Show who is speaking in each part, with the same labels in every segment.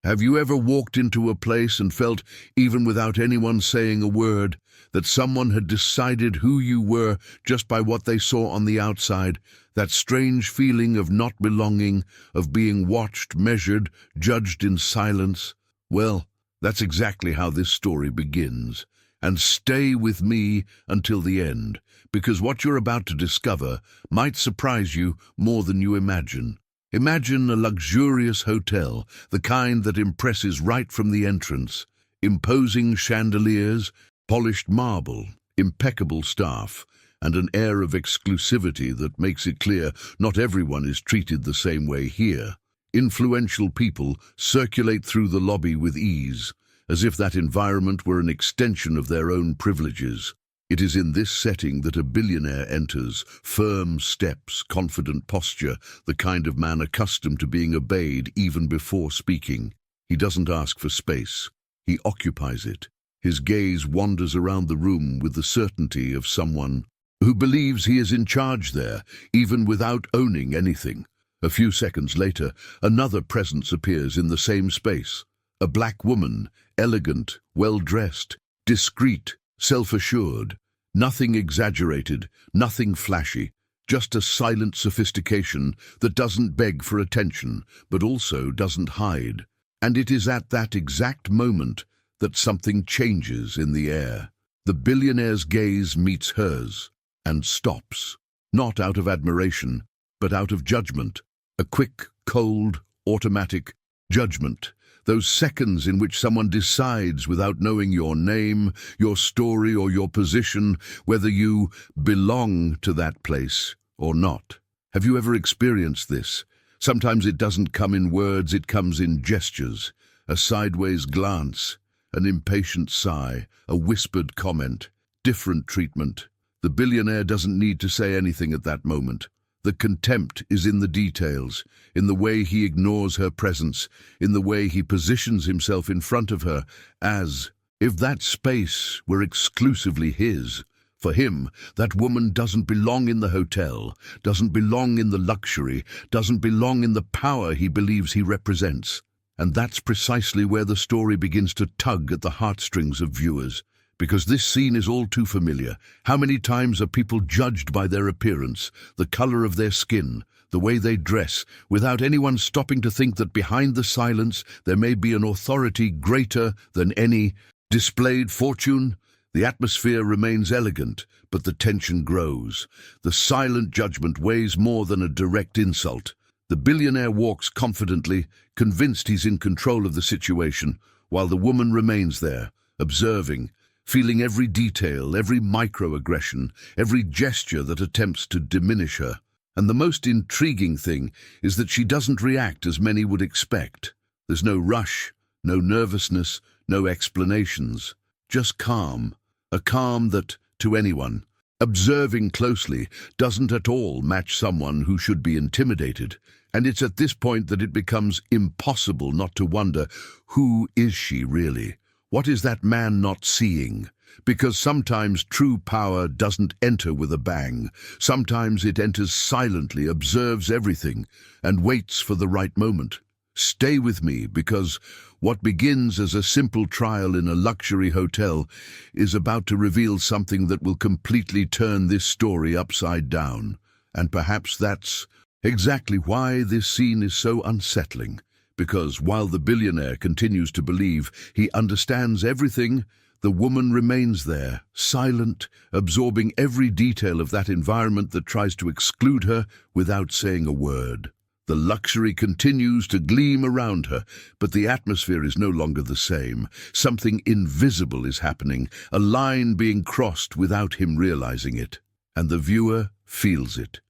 Speaker 1: Have you ever walked into a place and felt, even without anyone saying a word, that someone had decided who you were just by what they saw on the outside? That strange feeling of not belonging, of being watched, measured, judged in silence? Well, that's exactly how this story begins. And stay with me until the end, because what you're about to discover might surprise you more than you imagine. Imagine a luxurious hotel, the kind that impresses right from the entrance. Imposing chandeliers, polished marble, impeccable staff, and an air of exclusivity that makes it clear not everyone is treated the same way here. Influential people circulate through the lobby with ease, as if that environment were an extension of their own privileges. It is in this setting that a billionaire enters, firm steps, confident posture, the kind of man accustomed to being obeyed even before speaking. He doesn't ask for space. He occupies it. His gaze wanders around the room with the certainty of someone who believes he is in charge there, even without owning anything. A few seconds later, another presence appears in the same space. A black woman, elegant, well-dressed, discreet, self-assured. Nothing exaggerated, nothing flashy, just a silent sophistication that doesn't beg for attention, but also doesn't hide. And it is at that exact moment that something changes in the air. The billionaire's gaze meets hers and stops, not out of admiration, but out of judgment. A quick, cold, automatic judgment. Those seconds in which someone decides without knowing your name, your story, or your position, whether you belong to that place or not. Have you ever experienced this? Sometimes it doesn't come in words, it comes in gestures. A sideways glance, an impatient sigh, a whispered comment, different treatment. The billionaire doesn't need to say anything at that moment. The contempt is in the details, in the way he ignores her presence, in the way he positions himself in front of her, as if that space were exclusively his. For him, that woman doesn't belong in the hotel, doesn't belong in the luxury, doesn't belong in the power he believes he represents. And that's precisely where the story begins to tug at the heartstrings of viewers. Because this scene is all too familiar. How many times are people judged by their appearance, the color of their skin, the way they dress, without anyone stopping to think that behind the silence there may be an authority greater than any displayed fortune? The atmosphere remains elegant, but the tension grows. The silent judgment weighs more than a direct insult. The billionaire walks confidently, convinced he's in control of the situation, while the woman remains there, observing, feeling every detail, every microaggression, every gesture that attempts to diminish her. And the most intriguing thing is that she doesn't react as many would expect. There's no rush, no nervousness, no explanations, just calm. A calm that, to anyone observing closely, doesn't at all match someone who should be intimidated. And it's at this point that it becomes impossible not to wonder, who is she really? What is that man not seeing? Because sometimes true power doesn't enter with a bang. Sometimes it enters silently, observes everything, and waits for the right moment. Stay with me, because what begins as a simple trial in a luxury hotel is about to reveal something that will completely turn this story upside down. And perhaps that's exactly why this scene is so unsettling. Because while the billionaire continues to believe he understands everything, the woman remains there, silent, absorbing every detail of that environment that tries to exclude her without saying a word. The luxury continues to gleam around her, but the atmosphere is no longer the same. Something invisible is happening, a line being crossed without him realizing it. And the viewer feels it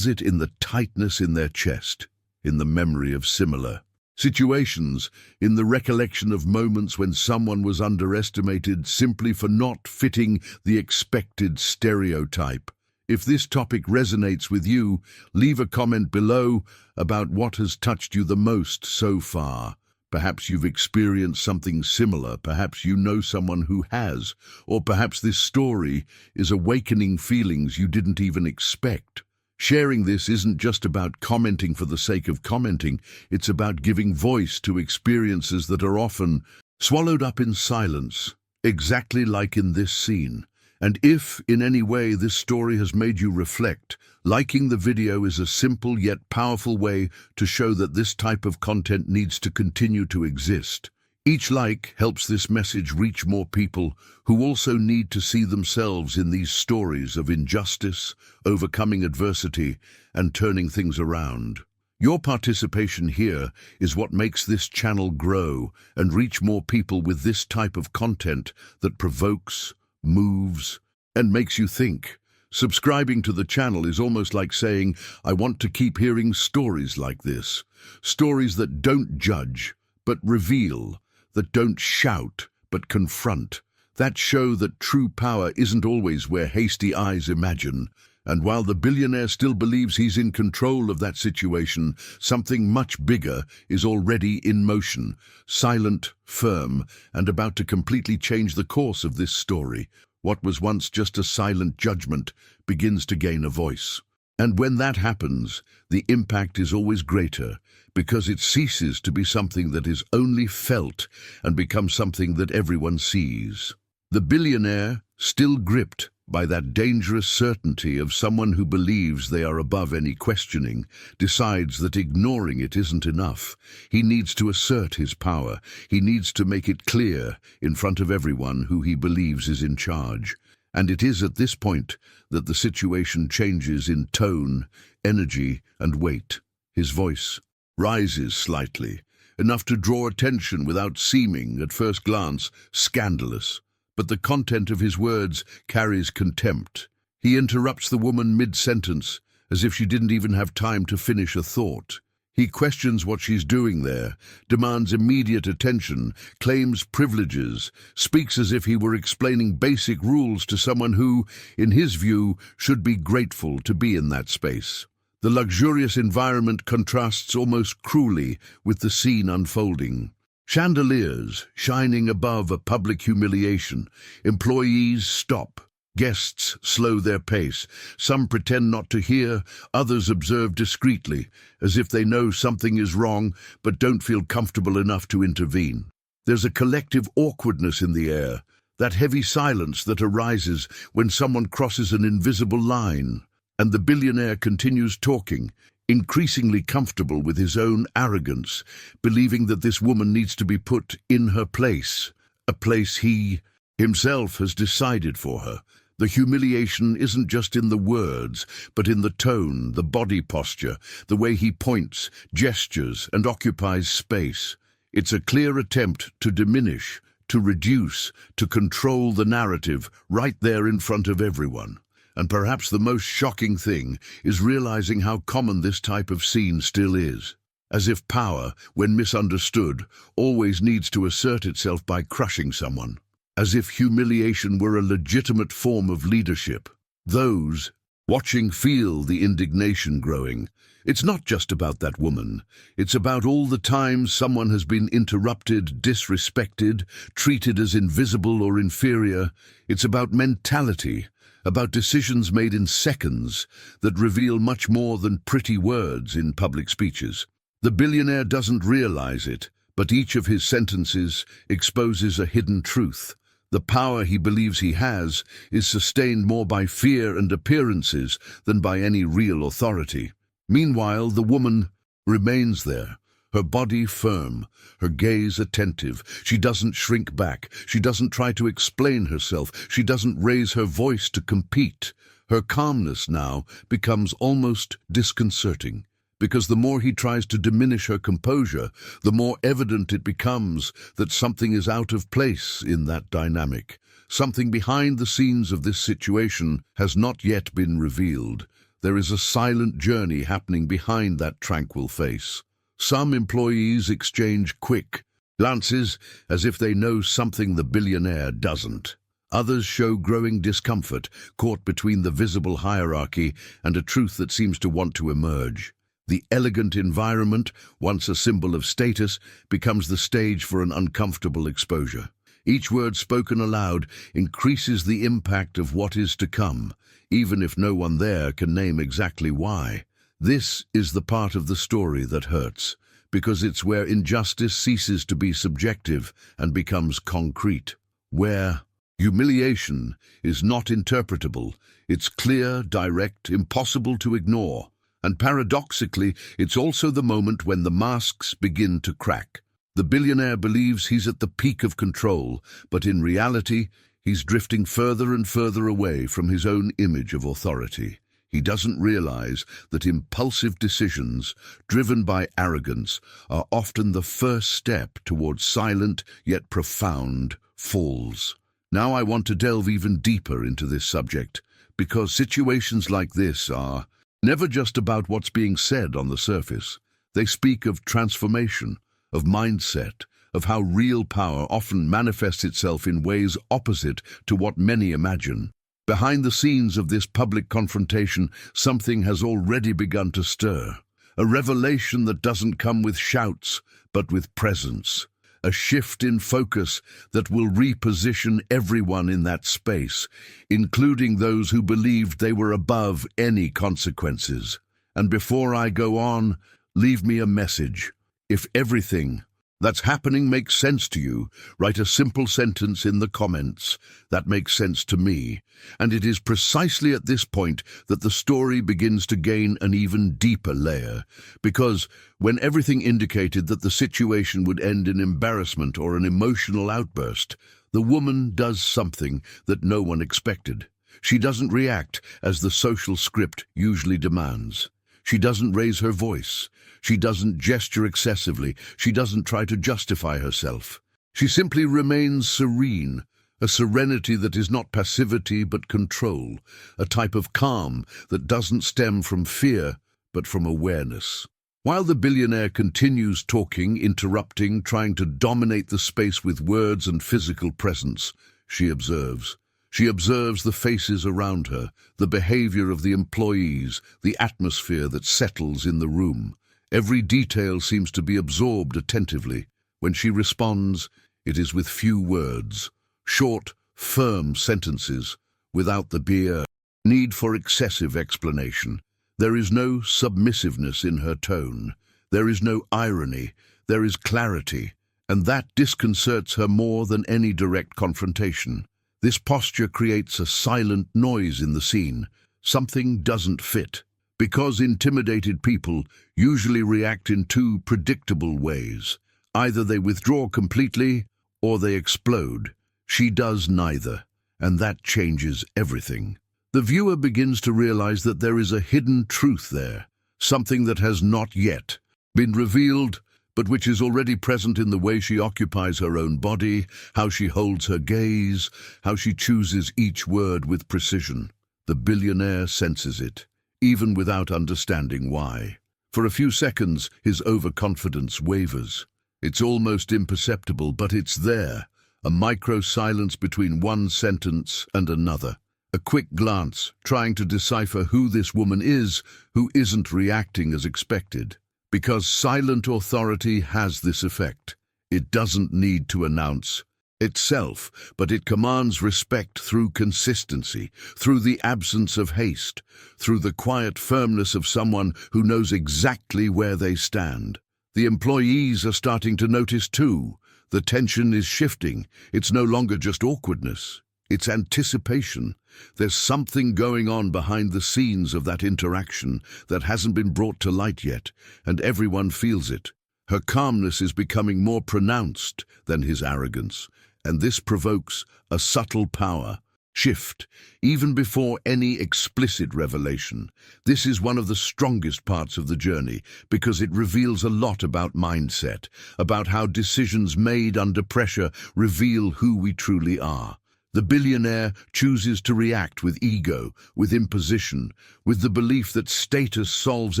Speaker 1: in the tightness in their chest, in the memory of similar situations, in the recollection of moments when someone was underestimated simply for not fitting the expected stereotype. If this topic resonates with you, leave a comment below about what has touched you the most so far. Perhaps you've experienced something similar, perhaps you know someone who has, or perhaps this story is awakening feelings you didn't even expect. Sharing this isn't just about commenting for the sake of commenting, it's about giving voice to experiences that are often swallowed up in silence, exactly like in this scene. And if, in any way, this story has made you reflect, liking the video is a simple yet powerful way to show that this type of content needs to continue to exist. Each like helps this message reach more people who also need to see themselves in these stories of injustice, overcoming adversity, and turning things around. Your participation here is what makes this channel grow and reach more people with this type of content that provokes, moves, and makes you think. Subscribing to the channel is almost like saying, I want to keep hearing stories like this. Stories that don't judge, but reveal, that don't shout, but confront, that show that true power isn't always where hasty eyes imagine. And while the billionaire still believes he's in control of that situation, something much bigger is already in motion, silent, firm, and about to completely change the course of this story. What was once just a silent judgment begins to gain a voice. And when that happens, the impact is always greater, because it ceases to be something that is only felt and becomes something that everyone sees. The billionaire, still gripped by that dangerous certainty of someone who believes they are above any questioning, decides that ignoring it isn't enough. He needs to assert his power. He needs to make it clear in front of everyone who he believes is in charge. And it is at this point that the situation changes in tone, energy, and weight. His voice rises slightly, enough to draw attention without seeming, at first glance, scandalous. But the content of his words carries contempt. He interrupts the woman mid-sentence, as if she didn't even have time to finish a thought. He questions what she's doing there, demands immediate attention, claims privileges, speaks as if he were explaining basic rules to someone who, in his view, should be grateful to be in that space. The luxurious environment contrasts almost cruelly with the scene unfolding. Chandeliers shining above a public humiliation. Employees stop. Guests slow their pace. Some pretend not to hear, others observe discreetly, as if they know something is wrong but don't feel comfortable enough to intervene. There's a collective awkwardness in the air, that heavy silence that arises when someone crosses an invisible line. And the billionaire continues talking, increasingly comfortable with his own arrogance, believing that this woman needs to be put in her place, a place he himself has decided for her. The humiliation isn't just in the words, but in the tone, the body posture, the way he points, gestures, and occupies space. It's a clear attempt to diminish, to reduce, to control the narrative right there in front of everyone. And perhaps the most shocking thing is realizing how common this type of scene still is. As if power, when misunderstood, always needs to assert itself by crushing someone. As if humiliation were a legitimate form of leadership. Those watching feel the indignation growing. It's not just about that woman. It's about all the times someone has been interrupted, disrespected, treated as invisible or inferior. It's about mentality, about decisions made in seconds that reveal much more than pretty words in public speeches. The billionaire doesn't realize it, but each of his sentences exposes a hidden truth. The power he believes he has is sustained more by fear and appearances than by any real authority. Meanwhile, the woman remains there, her body firm, her gaze attentive. She doesn't shrink back. She doesn't try to explain herself. She doesn't raise her voice to compete. Her calmness now becomes almost disconcerting, because the more he tries to diminish her composure, the more evident it becomes that something is out of place in that dynamic. Something behind the scenes of this situation has not yet been revealed. There is a silent journey happening behind that tranquil face. Some employees exchange quick glances as if they know something the billionaire doesn't. Others show growing discomfort, caught between the visible hierarchy and a truth that seems to want to emerge. The elegant environment, once a symbol of status, becomes the stage for an uncomfortable exposure. Each word spoken aloud increases the impact of what is to come, even if no one there can name exactly why. This is the part of the story that hurts, because it's where injustice ceases to be subjective and becomes concrete. Where humiliation is not interpretable, it's clear, direct, impossible to ignore. And paradoxically, it's also the moment when the masks begin to crack. The billionaire believes he's at the peak of control, but in reality, he's drifting further and further away from his own image of authority. He doesn't realize that impulsive decisions, driven by arrogance, are often the first step towards silent yet profound falls. Now I want to delve even deeper into this subject, because situations like this are never just about what's being said on the surface. They speak of transformation, of mindset, of how real power often manifests itself in ways opposite to what many imagine. Behind the scenes of this public confrontation, something has already begun to stir. A revelation that doesn't come with shouts, but with presence. A shift in focus that will reposition everyone in that space, including those who believed they were above any consequences. And before I go on, leave me a message. If everything that's happening makes sense to you, write a simple sentence in the comments. That makes sense to me. And it is precisely at this point that the story begins to gain an even deeper layer. Because when everything indicated that the situation would end in embarrassment or an emotional outburst, the woman does something that no one expected. She doesn't react as the social script usually demands. She doesn't raise her voice. She doesn't gesture excessively. She doesn't try to justify herself. She simply remains serene, a serenity that is not passivity but control, a type of calm that doesn't stem from fear but from awareness. While the billionaire continues talking, interrupting, trying to dominate the space with words and physical presence, she observes. She observes the faces around her, the behavior of the employees, the atmosphere that settles in the room. Every detail seems to be absorbed attentively. When she responds, it is with few words, short, firm sentences, without the need for excessive explanation. There is no submissiveness in her tone. There is no irony. There is clarity, and that disconcerts her more than any direct confrontation. This posture creates a silent noise in the scene. Something doesn't fit. Because intimidated people usually react in two predictable ways. Either they withdraw completely or they explode. She does neither, and that changes everything. The viewer begins to realize that there is a hidden truth there, something that has not yet been revealed, but which is already present in the way she occupies her own body, how she holds her gaze, how she chooses each word with precision. The billionaire senses it, even without understanding why. For a few seconds, his overconfidence wavers. It's almost imperceptible, but it's there, a micro-silence between one sentence and another. A quick glance, trying to decipher who this woman is, who isn't reacting as expected. Because silent authority has this effect. It doesn't need to announce itself, but it commands respect through consistency, through the absence of haste, through the quiet firmness of someone who knows exactly where they stand. The employees are starting to notice too. The tension is shifting. It's no longer just awkwardness. It's anticipation. There's something going on behind the scenes of that interaction that hasn't been brought to light yet, and everyone feels it. Her calmness is becoming more pronounced than his arrogance, and this provokes a subtle power shift, even before any explicit revelation. This is one of the strongest parts of the journey, because it reveals a lot about mindset, about how decisions made under pressure reveal who we truly are. The billionaire chooses to react with ego, with imposition, with the belief that status solves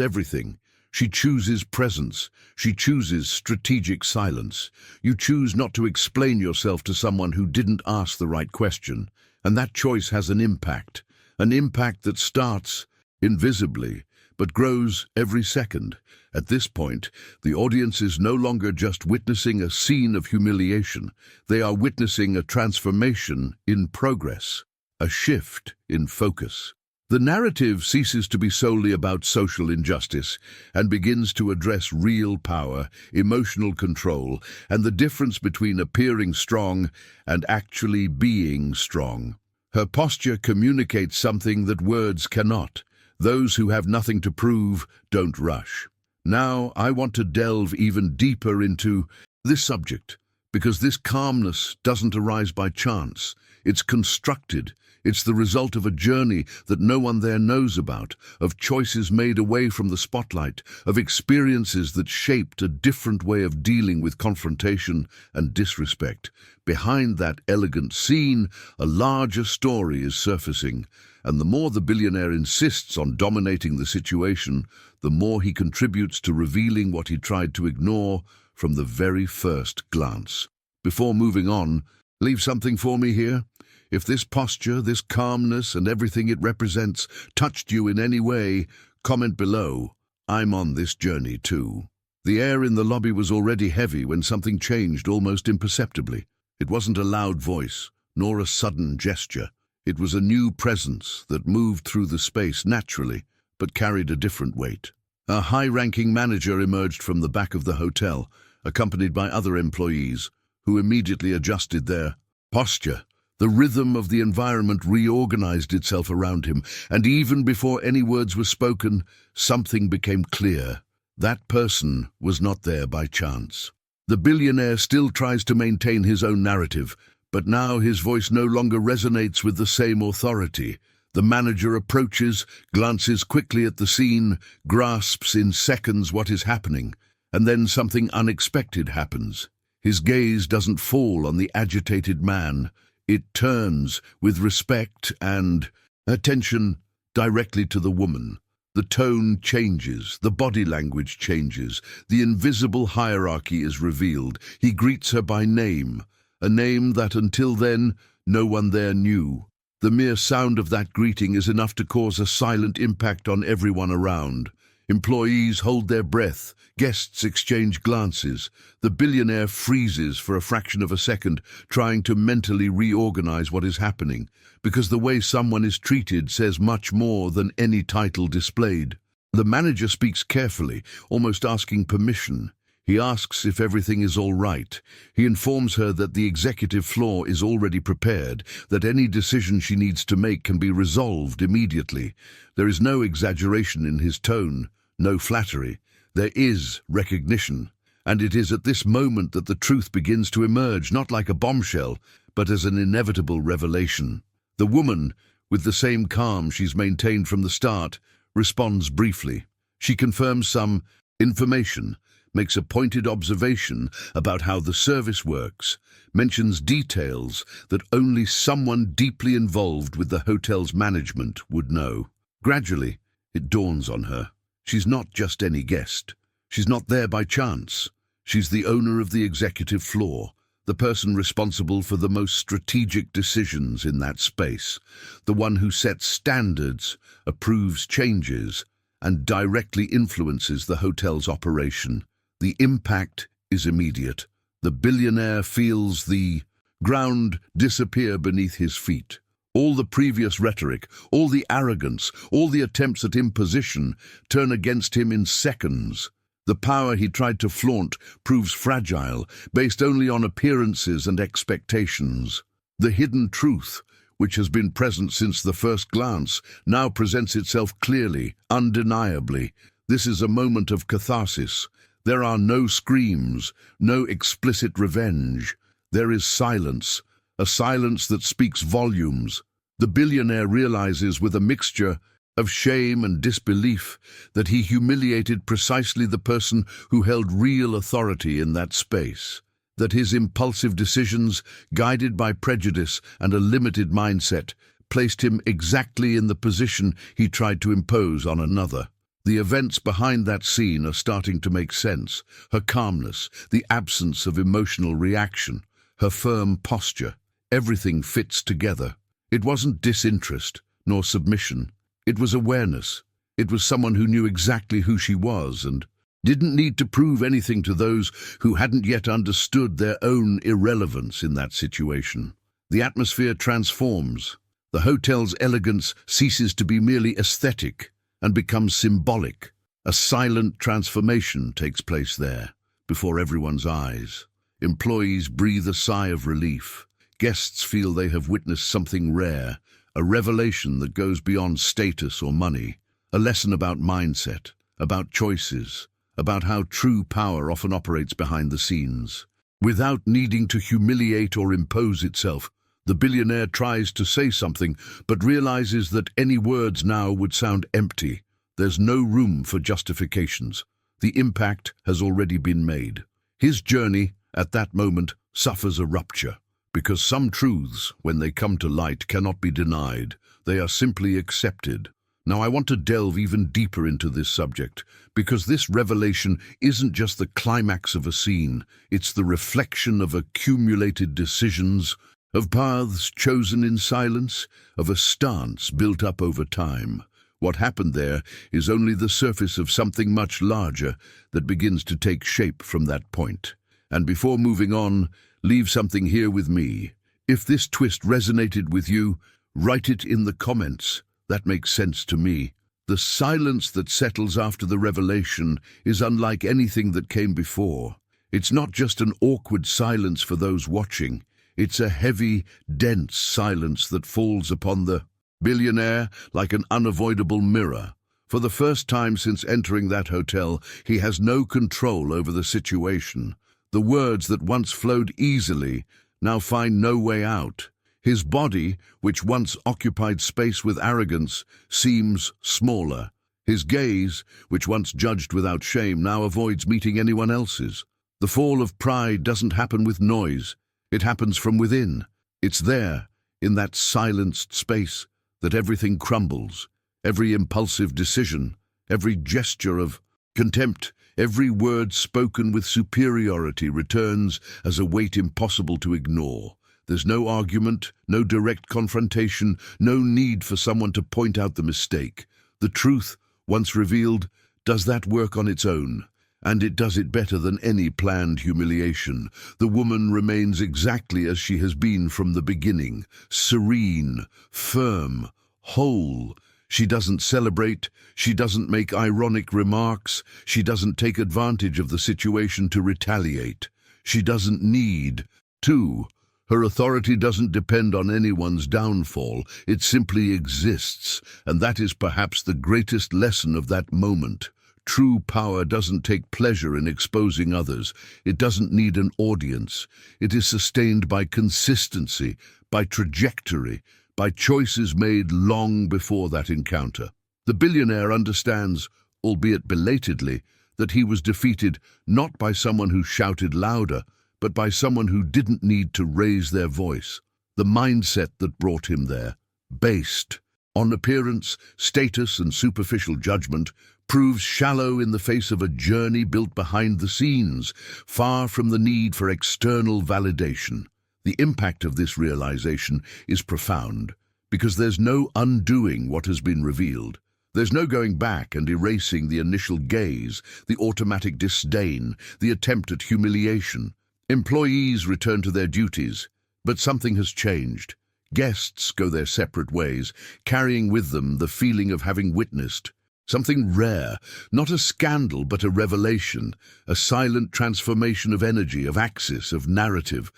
Speaker 1: everything. She chooses presence. She chooses strategic silence. You choose not to explain yourself to someone who didn't ask the right question. And that choice has an impact that starts invisibly, but grows every second. At this point, the audience is no longer just witnessing a scene of humiliation. They are witnessing a transformation in progress, a shift in focus. The narrative ceases to be solely about social injustice and begins to address real power, emotional control, and the difference between appearing strong and actually being strong. Her posture communicates something that words cannot. Those who have nothing to prove don't rush. Now, I want to delve even deeper into this subject, because this calmness doesn't arise by chance. It's constructed. It's the result of a journey that no one there knows about, of choices made away from the spotlight, of experiences that shaped a different way of dealing with confrontation and disrespect. Behind that elegant scene, a larger story is surfacing, and the more the billionaire insists on dominating the situation, the more he contributes to revealing what he tried to ignore from the very first glance. Before moving on, leave something for me here. If this posture, this calmness, and everything it represents touched you in any way, comment below. I'm on this journey too. The air in the lobby was already heavy when something changed almost imperceptibly. It wasn't a loud voice, nor a sudden gesture. It was a new presence that moved through the space naturally, but carried a different weight. A high-ranking manager emerged from the back of the hotel, accompanied by other employees, who immediately adjusted their posture. The rhythm of the environment reorganized itself around him, and even before any words were spoken, something became clear. That person was not there by chance. The billionaire still tries to maintain his own narrative, but now his voice no longer resonates with the same authority. The manager approaches, glances quickly at the scene, grasps in seconds what is happening, and then something unexpected happens. His gaze doesn't fall on the agitated man. It turns, with respect and attention, directly to the woman. The tone changes, the body language changes, the invisible hierarchy is revealed. He greets her by name, a name that until then no one there knew. The mere sound of that greeting is enough to cause a silent impact on everyone around. Employees hold their breath, guests exchange glances. The billionaire freezes for a fraction of a second, trying to mentally reorganize what is happening, because the way someone is treated says much more than any title displayed. The manager speaks carefully, almost asking permission. He asks if everything is all right. He informs her that the executive floor is already prepared, that any decision she needs to make can be resolved immediately. There is no exaggeration in his tone, no flattery. There is recognition. And it is at this moment that the truth begins to emerge, not like a bombshell, but as an inevitable revelation. The woman, with the same calm she's maintained from the start, responds briefly. She confirms some information, makes a pointed observation about how the service works, mentions details that only someone deeply involved with the hotel's management would know. Gradually, it dawns on her. She's not just any guest. She's not there by chance. She's the owner of the executive floor, the person responsible for the most strategic decisions in that space, the one who sets standards, approves changes, and directly influences the hotel's operation. The impact is immediate. The billionaire feels the ground disappear beneath his feet. All the previous rhetoric, all the arrogance, all the attempts at imposition turn against him in seconds. The power he tried to flaunt proves fragile, based only on appearances and expectations. The hidden truth, which has been present since the first glance, now presents itself clearly, undeniably. This is a moment of catharsis. There are no screams, no explicit revenge. There is silence, a silence that speaks volumes. The billionaire realizes with a mixture of shame and disbelief that he humiliated precisely the person who held real authority in that space, that his impulsive decisions, guided by prejudice and a limited mindset, placed him exactly in the position he tried to impose on another. The events behind that scene are starting to make sense. Her calmness, the absence of emotional reaction, her firm posture, everything fits together. It wasn't disinterest, nor submission. It was awareness. It was someone who knew exactly who she was and didn't need to prove anything to those who hadn't yet understood their own irrelevance in that situation. The atmosphere transforms. The hotel's elegance ceases to be merely aesthetic and becomes symbolic. A silent transformation takes place there, before everyone's eyes. Employees breathe a sigh of relief. Guests feel they have witnessed something rare, a revelation that goes beyond status or money, a lesson about mindset, about choices, about how true power often operates behind the scenes. Without needing to humiliate or impose itself, the billionaire tries to say something, but realizes that any words now would sound empty. There's no room for justifications. The impact has already been made. His journey, at that moment, suffers a rupture, because some truths, when they come to light, cannot be denied. They are simply accepted. Now I want to delve even deeper into this subject, because this revelation isn't just the climax of a scene, it's the reflection of accumulated decisions, of paths chosen in silence, of a stance built up over time. What happened there is only the surface of something much larger that begins to take shape from that point. And before moving on, leave something here with me. If this twist resonated with you, write it in the comments. That makes sense to me. The silence that settles after the revelation is unlike anything that came before. It's not just an awkward silence for those watching. It's a heavy, dense silence that falls upon the billionaire like an unavoidable mirror. For the first time since entering that hotel, he has no control over the situation. The words that once flowed easily now find no way out. His body, which once occupied space with arrogance, seems smaller. His gaze, which once judged without shame, now avoids meeting anyone else's. The fall of pride doesn't happen with noise. It happens from within. It's there, in that silenced space, that everything crumbles. Every impulsive decision, every gesture of contempt, every word spoken with superiority returns as a weight impossible to ignore. There's no argument, no direct confrontation, no need for someone to point out the mistake. The truth, once revealed, does that work on its own, and it does it better than any planned humiliation. The woman remains exactly as she has been from the beginning, serene, firm, whole. She doesn't celebrate, she doesn't make ironic remarks, she doesn't take advantage of the situation to retaliate. She doesn't need to. Her authority doesn't depend on anyone's downfall, it simply exists, and that is perhaps the greatest lesson of that moment. True power doesn't take pleasure in exposing others. It doesn't need an audience. It is sustained by consistency, by trajectory, by choices made long before that encounter. The billionaire understands, albeit belatedly, that he was defeated not by someone who shouted louder, but by someone who didn't need to raise their voice. The mindset that brought him there, based on appearance, status, and superficial judgment, proves shallow in the face of a journey built behind the scenes, far from the need for external validation. The impact of this realization is profound, because there's no undoing what has been revealed. There's no going back and erasing the initial gaze, the automatic disdain, the attempt at humiliation. Employees return to their duties, but something has changed. Guests go their separate ways, carrying with them the feeling of having witnessed something rare, not a scandal but a revelation, a silent transformation of energy, of axis, of narrative.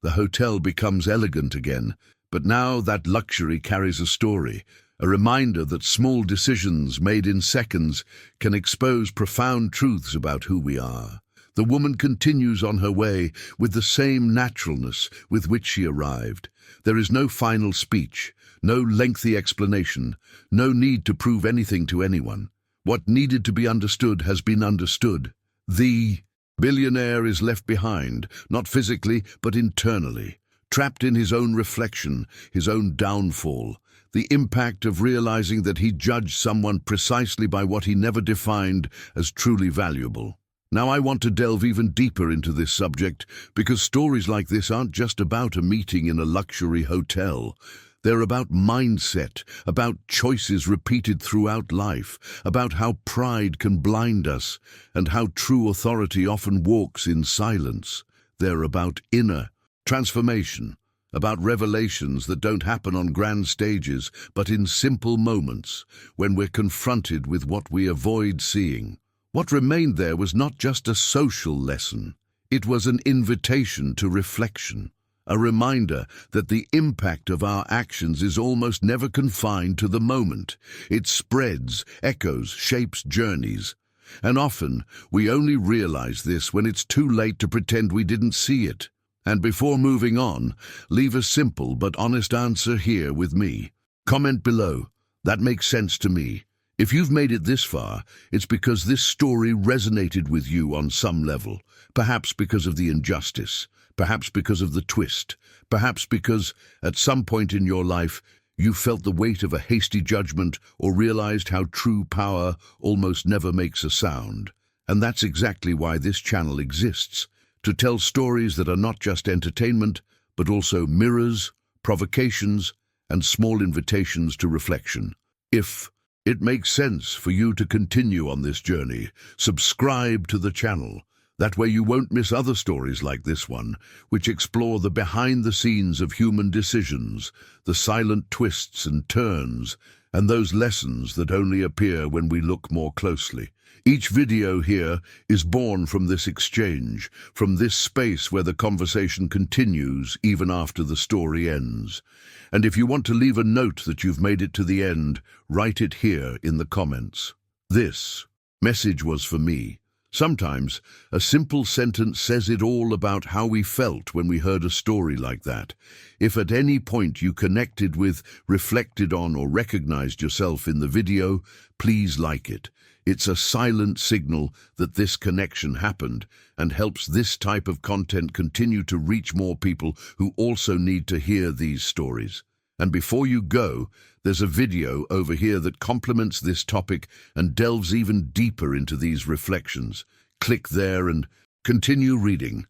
Speaker 1: The hotel becomes elegant again, but now that luxury carries a story, a reminder that small decisions made in seconds can expose profound truths about who we are. The woman continues on her way with the same naturalness with which she arrived. There is no final speech, no lengthy explanation, no need to prove anything to anyone. What needed to be understood has been understood. The billionaire is left behind, not physically, but internally, trapped in his own reflection, his own downfall, the impact of realizing that he judged someone precisely by what he never defined as truly valuable. Now I want to delve even deeper into this subject, because stories like this aren't just about a meeting in a luxury hotel. They're about mindset, about choices repeated throughout life, about how pride can blind us, and how true authority often walks in silence. They're about inner transformation, about revelations that don't happen on grand stages, but in simple moments, when we're confronted with what we avoid seeing. What remained there was not just a social lesson. It was an invitation to reflection. A reminder that the impact of our actions is almost never confined to the moment. It spreads, echoes, shapes journeys. And often, we only realize this when it's too late to pretend we didn't see it. And before moving on, leave a simple but honest answer here with me. Comment below. That makes sense to me. If you've made it this far, it's because this story resonated with you on some level. Perhaps because of the injustice. Perhaps because of the twist. Perhaps because, at some point in your life, you felt the weight of a hasty judgment or realized how true power almost never makes a sound. And that's exactly why this channel exists. To tell stories that are not just entertainment, but also mirrors, provocations, and small invitations to reflection. If it makes sense for you to continue on this journey, subscribe to the channel. That way you won't miss other stories like this one, which explore the behind the scenes of human decisions, the silent twists and turns, and those lessons that only appear when we look more closely. Each video here is born from this exchange, from this space where the conversation continues even after the story ends. And if you want to leave a note that you've made it to the end, write it here in the comments. This message was for me. Sometimes, a simple sentence says it all about how we felt when we heard a story like that. If at any point you connected with, reflected on, or recognized yourself in the video, please like it. It's a silent signal that this connection happened and helps this type of content continue to reach more people who also need to hear these stories. And before you go, there's a video over here that complements this topic and delves even deeper into these reflections. Click there and continue reading.